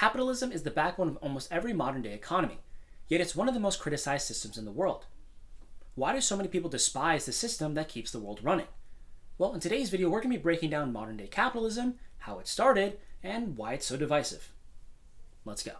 Capitalism is the backbone of almost every modern day economy, yet it's one of the most criticized systems in the world. Why do so many people despise the system that keeps the world running? Well, in today's video, we're going to be breaking down modern day capitalism, how it started, and why it's so divisive. Let's go.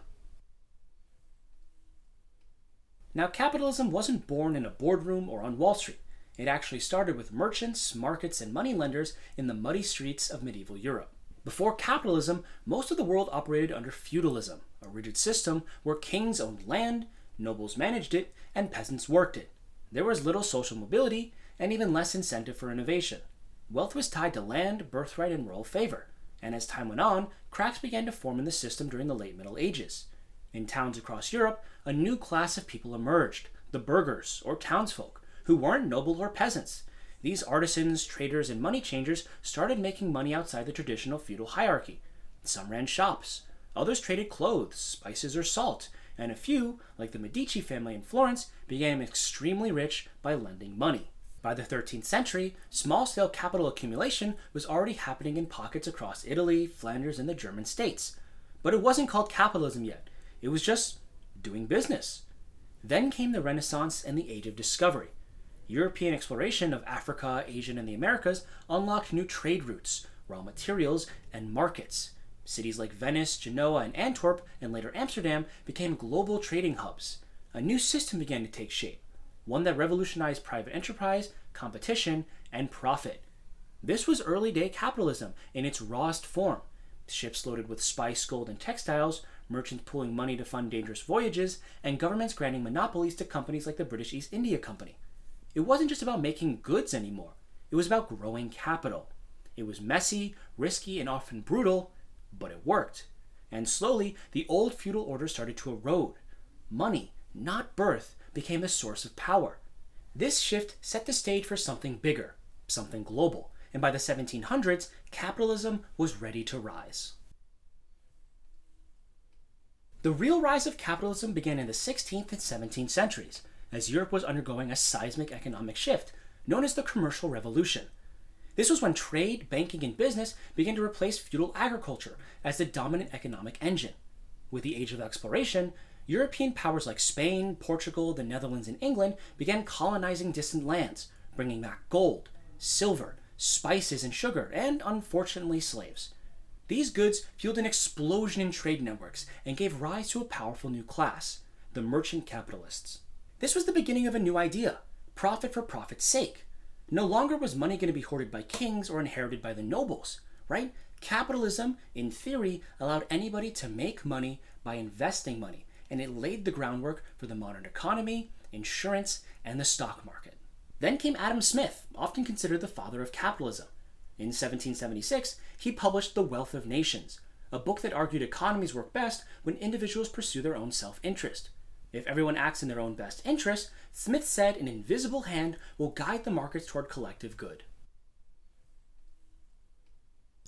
Now, capitalism wasn't born in a boardroom or on Wall Street. It actually started with merchants, markets, and moneylenders in the muddy streets of medieval Europe. Before capitalism, most of the world operated under feudalism, a rigid system where kings owned land, nobles managed it, and peasants worked it. There was little social mobility, and even less incentive for innovation. Wealth was tied to land, birthright, and royal favor, and as time went on, cracks began to form in the system during the late Middle Ages. In towns across Europe, a new class of people emerged, the burghers, or townsfolk, who weren't noble or peasants. These artisans, traders, and money changers started making money outside the traditional feudal hierarchy. Some ran shops, others traded clothes, spices, or salt, and a few, like the Medici family in Florence, became extremely rich by lending money. By the 13th century, small-scale capital accumulation was already happening in pockets across Italy, Flanders, and the German states. But it wasn't called capitalism yet. It was just doing business. Then came the Renaissance and the Age of Discovery. European exploration of Africa, Asia, and the Americas unlocked new trade routes, raw materials, and markets. Cities like Venice, Genoa, and Antwerp, and later Amsterdam, became global trading hubs. A new system began to take shape, one that revolutionized private enterprise, competition, and profit. This was early-day capitalism in its rawest form. Ships loaded with spice, gold, and textiles, merchants pooling money to fund dangerous voyages, and governments granting monopolies to companies like the British East India Company. It wasn't just about making goods anymore. It was about growing capital. It was messy, risky, and often brutal, but it worked. And slowly, the old feudal order started to erode. Money, not birth, became the source of power. This shift set the stage for something bigger, something global, and by the 1700s, capitalism was ready to rise. The real rise of capitalism began in the 16th and 17th centuries, as Europe was undergoing a seismic economic shift, known as the Commercial Revolution. This was when trade, banking, and business began to replace feudal agriculture as the dominant economic engine. With the Age of Exploration, European powers like Spain, Portugal, the Netherlands, and England began colonizing distant lands, bringing back gold, silver, spices, and sugar, and, unfortunately, slaves. These goods fueled an explosion in trade networks and gave rise to a powerful new class, the merchant capitalists. This was the beginning of a new idea, profit for profit's sake. No longer was money going to be hoarded by kings or inherited by the nobles, right? Capitalism, in theory, allowed anybody to make money by investing money, and it laid the groundwork for the modern economy, insurance, and the stock market. Then came Adam Smith, often considered the father of capitalism. In 1776, he published The Wealth of Nations, a book that argued economies work best when individuals pursue their own self-interest. If everyone acts in their own best interest, Smith said an invisible hand will guide the markets toward collective good.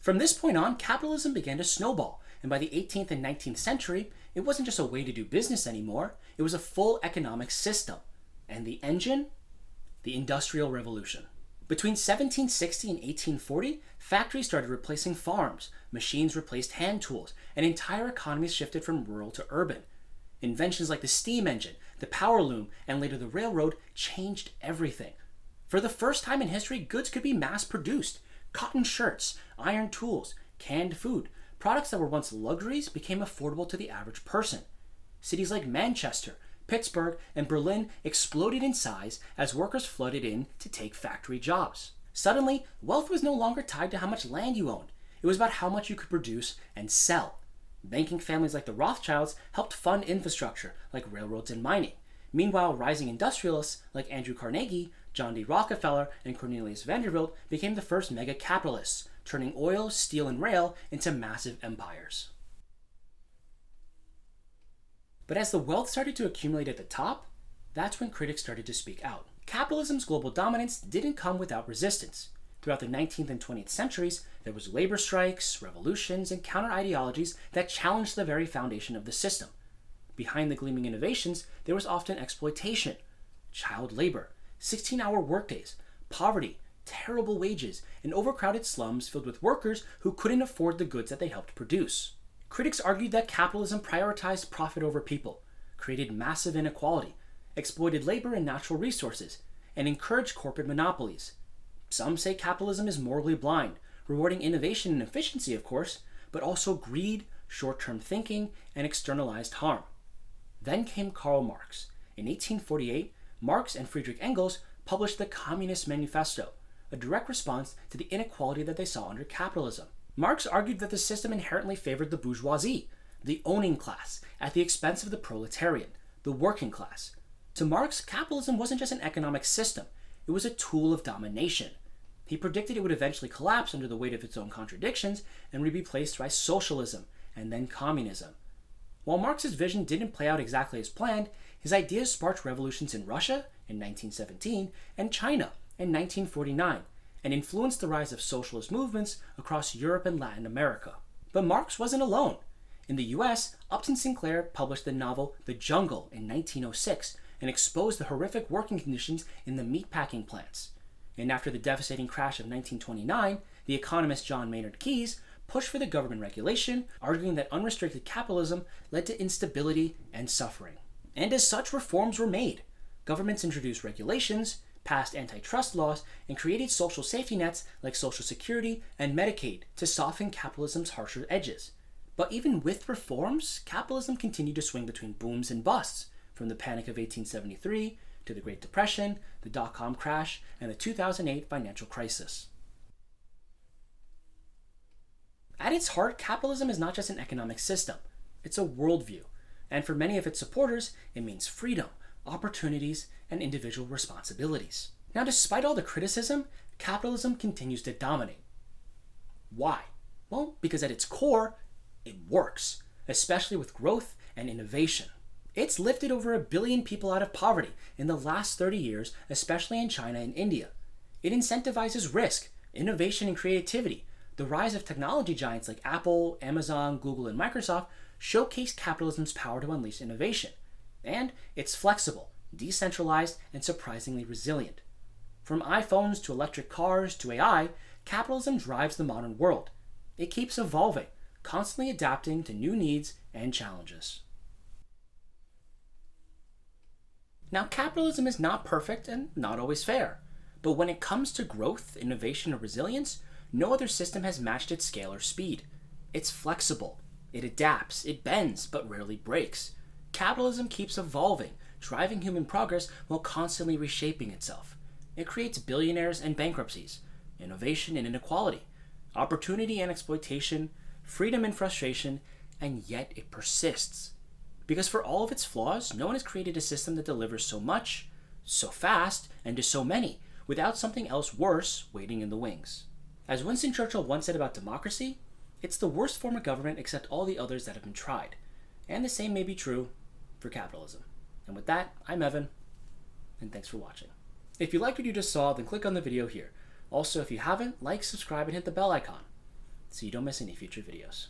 From this point on, capitalism began to snowball, and by the 18th and 19th century, it wasn't just a way to do business anymore, it was a full economic system. And the engine? The Industrial Revolution. Between 1760 and 1840, factories started replacing farms, machines replaced hand tools, and entire economies shifted from rural to urban. Inventions like the steam engine, the power loom, and later the railroad changed everything. For the first time in history, goods could be mass-produced. Cotton shirts, iron tools, canned food, products that were once luxuries became affordable to the average person. Cities like Manchester, Pittsburgh, and Berlin exploded in size as workers flooded in to take factory jobs. Suddenly, wealth was no longer tied to how much land you owned. It was about how much you could produce and sell. Banking families like the Rothschilds helped fund infrastructure like railroads and mining. Meanwhile, rising industrialists like Andrew Carnegie, John D. Rockefeller, and Cornelius Vanderbilt became the first mega-capitalists, turning oil, steel, and rail into massive empires. But as the wealth started to accumulate at the top, that's when critics started to speak out. Capitalism's global dominance didn't come without resistance. Throughout the 19th and 20th centuries, there was labor strikes, revolutions, and counter-ideologies that challenged the very foundation of the system. Behind the gleaming innovations, there was often exploitation, child labor, 16-hour workdays, poverty, terrible wages, and overcrowded slums filled with workers who couldn't afford the goods that they helped produce. Critics argued that capitalism prioritized profit over people, created massive inequality, exploited labor and natural resources, and encouraged corporate monopolies. Some say capitalism is morally blind, rewarding innovation and efficiency, of course, but also greed, short-term thinking, and externalized harm. Then came Karl Marx. In 1848, Marx and Friedrich Engels published the Communist Manifesto, a direct response to the inequality that they saw under capitalism. Marx argued that the system inherently favored the bourgeoisie, the owning class, at the expense of the proletariat, the working class. To Marx, capitalism wasn't just an economic system, it was a tool of domination. He predicted it would eventually collapse under the weight of its own contradictions and would be replaced by socialism and then communism. While Marx's vision didn't play out exactly as planned, his ideas sparked revolutions in Russia in 1917 and China in 1949, and influenced the rise of socialist movements across Europe and Latin America. But Marx wasn't alone. In the US, Upton Sinclair published the novel The Jungle in 1906 and exposed the horrific working conditions in the meatpacking plants. And after the devastating crash of 1929, the economist John Maynard Keynes pushed for the government regulation, arguing that unrestricted capitalism led to instability and suffering. And as such, reforms were made. Governments introduced regulations, passed antitrust laws, and created social safety nets like Social Security and Medicaid to soften capitalism's harsher edges. But even with reforms, capitalism continued to swing between booms and busts, from the Panic of 1873 to the Great Depression, the dot-com crash, and the 2008 financial crisis. At its heart, capitalism is not just an economic system, it's a worldview, and for many of its supporters, it means freedom, opportunities, and individual responsibilities. Now, despite all the criticism, capitalism continues to dominate. Why? Well, because at its core, it works, especially with growth and innovation. It's lifted over 1 billion people out of poverty in the last 30 years, especially in China and India. It incentivizes risk, innovation, and creativity. The rise of technology giants like Apple, Amazon, Google, and Microsoft showcase capitalism's power to unleash innovation. And it's flexible, decentralized, and surprisingly resilient. From iPhones to electric cars to AI, capitalism drives the modern world. It keeps evolving, constantly adapting to new needs and challenges. Now, capitalism is not perfect and not always fair, but when it comes to growth, innovation, or resilience, no other system has matched its scale or speed. It's flexible, it adapts, it bends, but rarely breaks. Capitalism keeps evolving, driving human progress while constantly reshaping itself. It creates billionaires and bankruptcies, innovation and inequality, opportunity and exploitation, freedom and frustration, and yet it persists. Because for all of its flaws, no one has created a system that delivers so much, so fast, and to so many, without something else worse waiting in the wings. As Winston Churchill once said about democracy, it's the worst form of government except all the others that have been tried. And the same may be true for capitalism. And with that, I'm Evan, and thanks for watching. If you liked what you just saw, then click on the video here. Also, if you haven't, like, subscribe, and hit the bell icon so you don't miss any future videos.